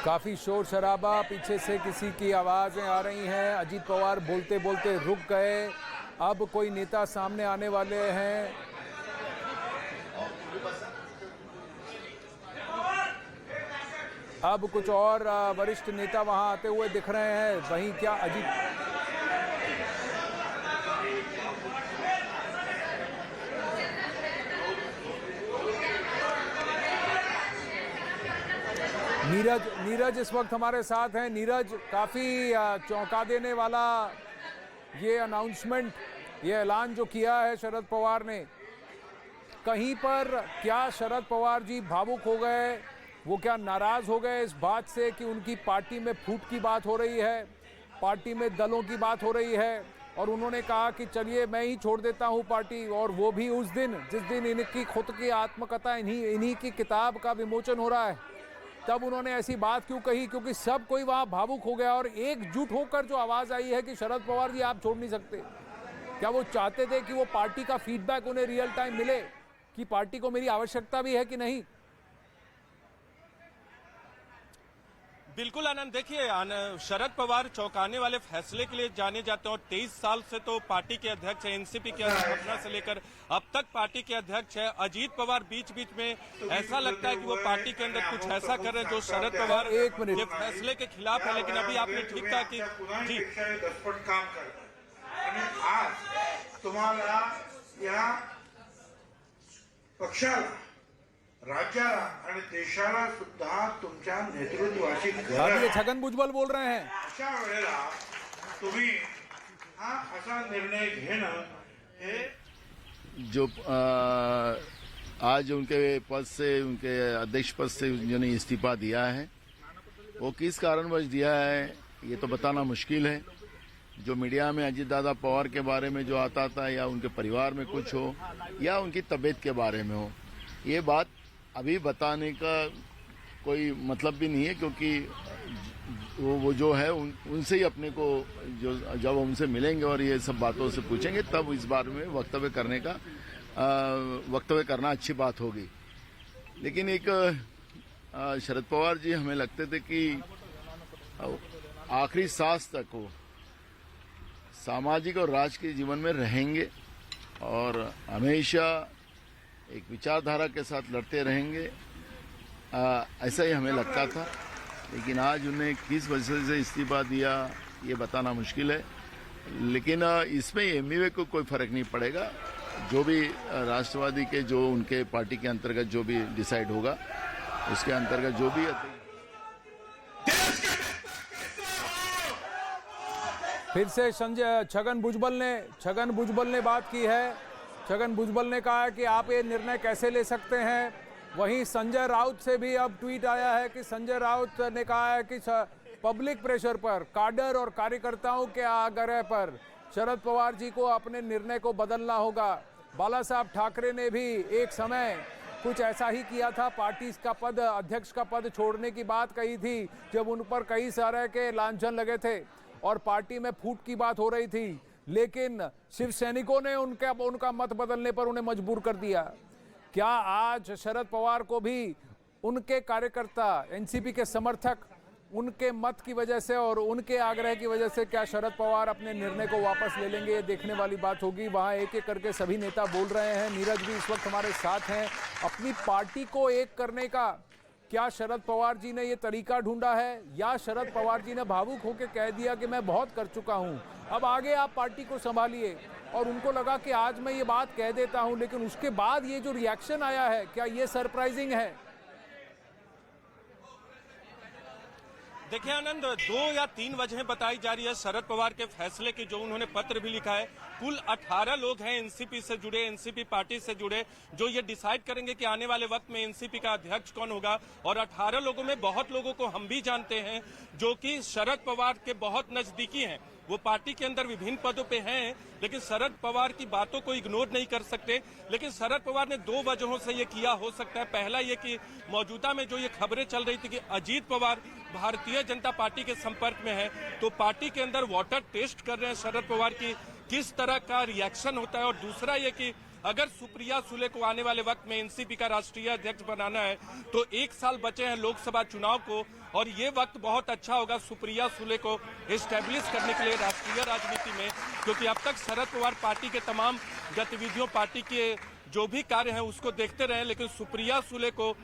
काफी शोर शराबा, पीछे से किसी की आवाजें आ रही हैं। अजीत पवार बोलते बोलते रुक गए। अब कोई नेता सामने आने वाले हैं। अब कुछ और वरिष्ठ नेता वहां आते हुए दिख रहे हैं। वहीं क्या अजीत नीरज इस वक्त हमारे साथ हैं। नीरज, काफी चौंका देने वाला ये अनाउंसमेंट, ये ऐलान जो किया है शरद पवार ने, कहीं पर क्या शरद पवार जी भावुक हो गए? वो क्या नाराज हो गए इस बात से कि उनकी पार्टी में फूट की बात हो रही है, पार्टी में दलों की बात हो रही है, और उन्होंने कहा कि चलिए मैं ही छोड़ देता हूं पार्टी, और वो भी उस दिन जिस दिन इनकी खुद की आत्मकथा, इन्हीं की किताब का विमोचन हो रहा है। तब उन्होंने ऐसी बात क्यों कही? क्योंकि सब कोई वहां भावुक हो गया और एकजुट होकर जो आवाज आई है कि शरद पवार जी आप छोड़ नहीं सकते। क्या वो चाहते थे कि वो पार्टी का फीडबैक उन्हें रियल टाइम मिले कि पार्टी को मेरी आवश्यकता भी है कि नहीं? बिल्कुल आनंद, देखिए शरद पवार चौंकाने वाले फैसले के लिए जाने जाते हैं और 23 साल से तो पार्टी के अध्यक्ष हैं, एनसीपी के स्थापना से लेकर अब तक पार्टी के अध्यक्ष है। अजीत पवार बीच बीच में ऐसा लगता है कि वो पार्टी के अंदर कुछ ऐसा कर रहे हैं जो शरद पवार के फैसले के खिलाफ है। लेकिन अभी आपने ठीक कहा कि जी काम करतात। आज तुम्हाला या पक्षाला, राज्याला आणि देशाला सुद्धा तुमच्या नेतृत्वाची गरज है। छगन भुजबल बोल रहे हैं। अशा वेळेला तुम्ही हा असा निर्णय घेणं हे जो आज उनके पद से, उनके अध्यक्ष पद से जिन्होंने इस्तीफा दिया है, वो किस कारणवश दिया है ये तो बताना मुश्किल है। जो मीडिया में अजीत दादा पवार के बारे में जो आता था, या उनके परिवार में कुछ हो, या उनकी तबीयत के बारे में हो, ये बात अभी बताने का कोई मतलब भी नहीं है, क्योंकि वो जो है उनसे ही अपने को जब उनसे मिलेंगे और ये सब बातों से पूछेंगे, तब इस बारे में वक्तव्य करना अच्छी बात होगी। लेकिन एक शरद पवार जी हमें लगते थे कि आखिरी सांस तक वो सामाजिक और राजकीय जीवन में रहेंगे और हमेशा एक विचारधारा के साथ लड़ते रहेंगे, ऐसा ही हमें लगता था। लेकिन आज उन्हें किस वजह से इस्तीफा दिया ये बताना मुश्किल है। लेकिन इसमें एमवीए को कोई फर्क नहीं पड़ेगा। जो भी राष्ट्रवादी के, जो उनके पार्टी के अंतर्गत जो भी डिसाइड होगा, उसके अंतर्गत जो भी फिर से छगन भुजबल ने बात की है। छगन भुजबल ने कहा है कि आप ये निर्णय कैसे ले सकते हैं। वहीं संजय राउत से भी अब ट्वीट आया है कि संजय राउत ने कहा है कि पब्लिक प्रेशर पर, काडर और कार्यकर्ताओं के आग्रह पर शरद पवार जी को अपने निर्णय को बदलना होगा। बाला साहब ठाकरे ने भी एक समय कुछ ऐसा ही किया था, पार्टी का पद, अध्यक्ष का पद छोड़ने की बात कही थी जब उन पर कई सारे के लांछन लगे थे और पार्टी में फूट की बात हो रही थी। लेकिन शिव सैनिकों ने उनका मत बदलने पर उन्हें मजबूर कर दिया। क्या आज शरद पवार को भी उनके कार्यकर्ता, एनसीपी के समर्थक, उनके मत की वजह से और उनके आग्रह की वजह से क्या शरद पवार अपने निर्णय को वापस ले लेंगे? ये देखने वाली बात होगी। वहां एक एक करके सभी नेता बोल रहे हैं। नीरज भी इस वक्त हमारे साथ हैं। अपनी पार्टी को एक करने का क्या शरद पवार जी ने ये तरीका ढूंढा है, या शरद पवार जी ने भावुक होकर कह दिया कि मैं बहुत कर चुका हूं, अब आगे आप पार्टी को संभालिए, और उनको लगा कि आज मैं ये बात कह देता हूं, लेकिन उसके बाद ये जो रिएक्शन आया है, क्या ये सरप्राइजिंग है? देखिए आनंद, 2 या 3 वजहें बताई जा रही है शरद पवार के फैसले की, जो उन्होंने पत्र भी लिखा है। कुल 18 लोग हैं एनसीपी से जुड़े, एनसीपी पार्टी से जुड़े, जो ये डिसाइड करेंगे कि आने वाले वक्त में एनसीपी का अध्यक्ष कौन होगा। और 18 लोगों में बहुत लोगों को हम भी जानते हैं जो कि शरद पवार के बहुत नजदीकी हैं। वो पार्टी के अंदर विभिन्न पदों पे हैं, लेकिन शरद पवार की बातों को इग्नोर नहीं कर सकते। लेकिन शरद पवार ने 2 वजहों से ये किया हो सकता है। पहला ये कि मौजूदा में जो ये खबरें चल रही थी कि अजीत पवार भारतीय जनता पार्टी के संपर्क में है, तो पार्टी के अंदर वाटर टेस्ट कर रहे हैं शरद पवार की, किस तरह का रिएक्शन होता है। और दूसरा ये कि अगर सुप्रिया सुले को आने वाले वक्त में एनसीपी का राष्ट्रीय अध्यक्ष बनाना है तो 1 साल बचे हैं लोकसभा चुनाव को, और ये वक्त बहुत अच्छा होगा सुप्रिया सुले को एस्टेब्लिश करने के लिए राष्ट्रीय राजनीति में, क्योंकि अब तक शरद पवार पार्टी के तमाम गतिविधियों, पार्टी के जो भी कार्य हैं उसको देखते रहे, लेकिन सुप्रिया सुले को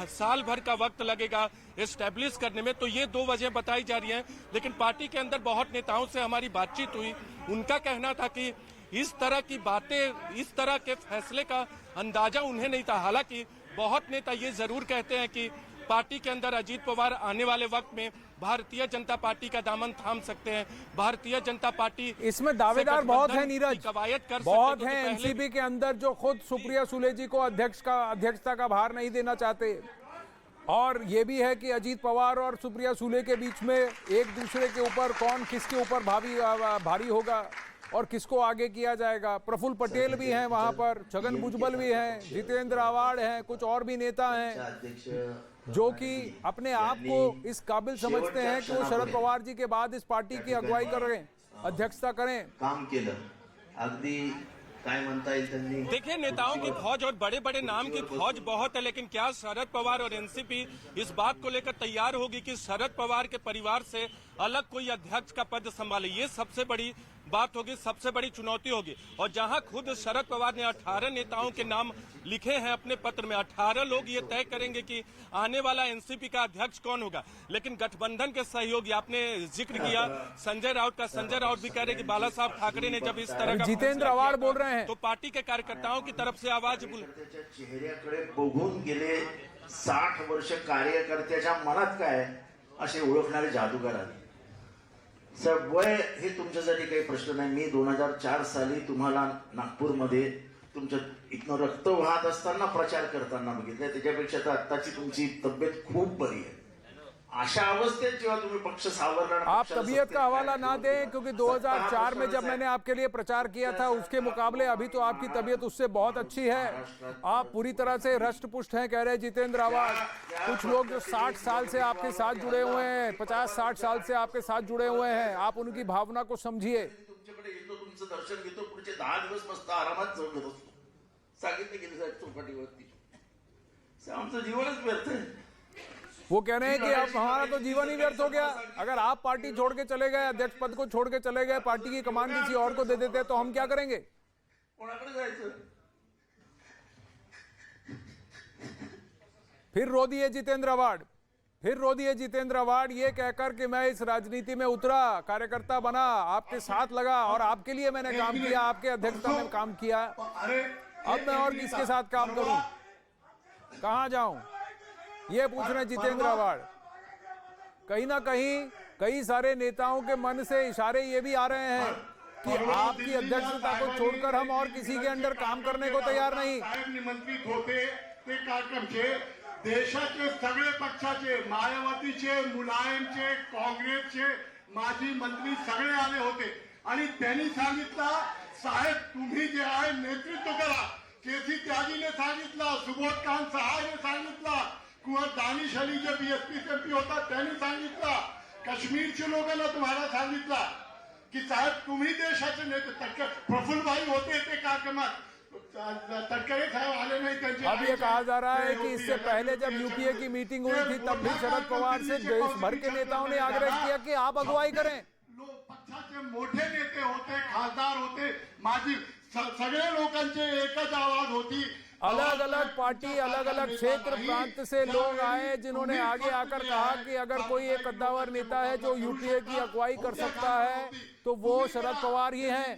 साल भर का वक्त लगेगा एस्टेब्लिश करने में। तो ये 2 वजह बताई जा रही हैं, लेकिन पार्टी के अंदर बहुत नेताओं से हमारी बातचीत हुई, उनका कहना था कि इस तरह की बातें, इस तरह के फैसले का अंदाजा उन्हें नहीं था। हालांकि बहुत नेता ये जरूर कहते हैं कि पार्टी के अंदर अजीत पवार आने वाले वक्त में भारतीय जनता पार्टी का दामन थाम सकते हैं, भारतीय जनता पार्टी इसमें दावेदार बहुत है नीरज, कवायद कर बहुत सकते हैं तो एनसीपी के अंदर जो खुद सुप्रिया सुले जी को अध्यक्षता का भार नहीं देना चाहते, और ये भी है कि अजीत पवार और सुप्रिया सुले के बीच में एक दूसरे के ऊपर कौन किसके ऊपर भारी होगा और किसको आगे किया जाएगा। प्रफुल्ल पटेल भी हैं वहां पर, छगन भुजबल भी हैं, जितेंद्र आवाड़ हैं, कुछ और भी नेता हैं जो कि अपने आप को इस काबिल समझते हैं कि वो शरद पवार जी के बाद इस पार्टी की अगुवाई करें, अध्यक्षता करें। काम केलं अगदी काय म्हणता येईल त्यांनी। देखिए, नेताओं की फौज और बड़े बड़े नाम की फौज बहुत है, लेकिन क्या शरद पवार और एनसीपी इस बात को लेकर तैयार होगी कि शरद पवार के परिवार से अलग कोई अध्यक्ष का पद संभाले? ये सबसे बड़ी बात होगी, सबसे बड़ी चुनौती होगी। और जहां खुद शरद पवार ने 18 नेताओं के नाम लिखे हैं अपने पत्र में, 18 लोग ये तय करेंगे कि आने वाला एनसीपी का अध्यक्ष कौन होगा। लेकिन गठबंधन के सहयोगी, आपने जिक्र किया संजय राउत का, संजय राउत भी कह रहे कि बाला साहब ठाकरे ने जब इस तरह का जितेंद्र आवाड़ बोल रहे हैं तो पार्टी के कार्यकर्ताओं की तरफ से आवाज त्याच्या चेहऱ्याकडे बघून गेले 60 वर्ष कार्यकर्त्याच्या मनात काय असे ओळखणारे जादूगार आहेत। सर वय हे तुमच्यासाठी काही प्रश्न नाही। मी 2004 साली तुम्हाला नागपूरमध्ये तुमच्या इथनं रक्त वाहत असताना प्रचार करताना बघितलं, त्याच्यापेक्षा तर आत्ताची तुमची तब्येत खूप बरी आहे। अशा अवस्थेत जेव्हा तुम्ही पक्ष सावरणार, आप तबीयत का हवाला ना दें, क्योंकि 2004 में जब मैंने आपके लिए प्रचार किया था उसके मुकाबले अभी तो आपकी तबीयत उससे बहुत अच्छी है। आप पूरी तरह से हृष्ट-पुष्ट हैं, कह रहे हैं जितेंद्र आवाड़। कुछ लोग जो 60 साल से आपके साथ जुड़े हुए हैं, 50-60 साल से आपके साथ जुड़े हुए हैं, आप उनकी भावना को समझिए। तुमच्याकडे येतो, तुमचं दर्शन घेतो, पुढचे 10 दिवस मस्त आरामात झोपत असतो। सांगितलं गेलं साहेब चौपाटीवरती, आमचं जीवनच व्यर्थ आहे। वो कह रहे हैं कि अब हमारा तो जीवन ही व्यर्थ हो गया। अगर आप पार्टी छोड़ के चले गए, अध्यक्ष पद को छोड़ के चले गए, पार्टी की कमान किसी और को दे देते तो हम क्या करेंगे? कोणाकडे जायचं? फिर रो दिए जितेंद्र आवाड़, फिर रो दिए जितेंद्र आवाड़, ये कहकर कि मैं इस राजनीति में उतरा, कार्यकर्ता बना, आपके साथ लगा और आपके लिए मैंने काम किया, आपके अध्यक्षता में काम किया। अब मैं और किसके साथ काम करूं, कहां जाऊं, ये पूछ रहे हैं जितेंद्र आवाड़। कहीं ना कहीं कई सारे नेताओं के मन से इशारे ये भी आ रहे हैं कि आपकी अध्यक्षता को छोड़कर हम और किसी के अंडर काम करने को तैयार नहीं। साहेब निमंत्रित होते ते कार्यक्रमचे देशाचे सगळे पक्षाचे, मायावतीचे, मुलायमचे, काँग्रेसचे माजी मंत्री सगळे आले होते आणि त्यांनी सांगितलं साहेब तुम्ही जे आहे नेतृत्व करा। केसी त्यागीने सांगितलं, सुबोध कांत सहायने सांगितलं, कुंवर दानिश अली जे बीएसपी से एमपी होता त्यांनी सांगितलं, काश्मीरच्या लोकांना तुम्हाला सांगितलं की साहेब तुम्ही देशाचे नेते। प्रफुल्ल भाई होते ते कार्यक्रमात, तटकरे साहब आले नहीं। अब ये कहा जा रहा है कि इससे पहले जब यूपीए की मीटिंग हुई थी तब भी शरद पवार से देश भर के नेताओं ने आग्रह किया कि आप अगुवाई करें। पक्षाचे मोठे नेते होते, खासदार होते, माजी सगळे लोकांचे एकच आवाज होती। अलग अलग पार्टी, अलग अलग क्षेत्र प्रांत से लोग आए जिन्होंने आगे आकर कहा कि अगर कोई एक कद्दावर नेता है जो यूपीए की अगुवाई कर सकता है तो वो शरद पवार ही हैं।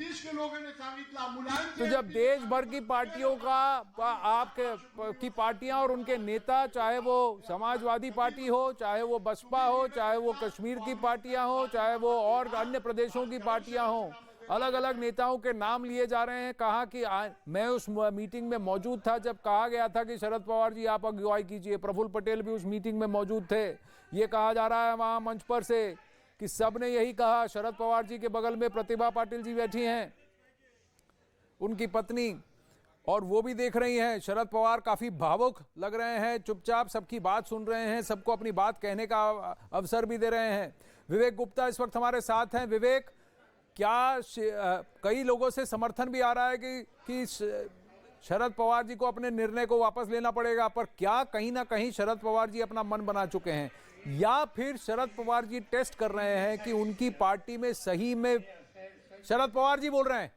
तो जब देश भर की पार्टियों का आपके की पार्टियां और उनके नेता, चाहे वो समाजवादी पार्टी हो, चाहे वो बसपा हो, चाहे वो कश्मीर की पार्टियां हो, चाहे वो और अन्य प्रदेशों की पार्टियां हो, अलग अलग नेताओं के नाम लिए जा रहे हैं। कहा कि मैं उस मीटिंग में मौजूद था जब कहा गया था कि शरद पवार जी आप अगुवाई कीजिए। प्रफुल्ल पटेल भी उस मीटिंग में मौजूद थे। ये कहा जा रहा है वहां मंच पर से कि सब ने यही कहा। शरद पवार जी के बगल में प्रतिभा पाटिल जी बैठी हैं, उनकी पत्नी, और वो भी देख रही हैं। शरद पवार काफी भावुक लग रहे हैं, चुपचाप सबकी बात सुन रहे हैं, सबको अपनी बात कहने का अवसर भी दे रहे हैं। विवेक गुप्ता इस वक्त हमारे साथ हैं। विवेक, क्या कई लोगों से समर्थन भी आ रहा है कि शरद पवार जी को अपने निर्णय को वापस लेना पड़ेगा। पर क्या कहीं ना कहीं शरद पवार जी अपना मन बना चुके हैं, या फिर शरद पवार जी टेस्ट कर रहे हैं कि उनकी पार्टी में सही में शरद पवार जी बोल रहे हैं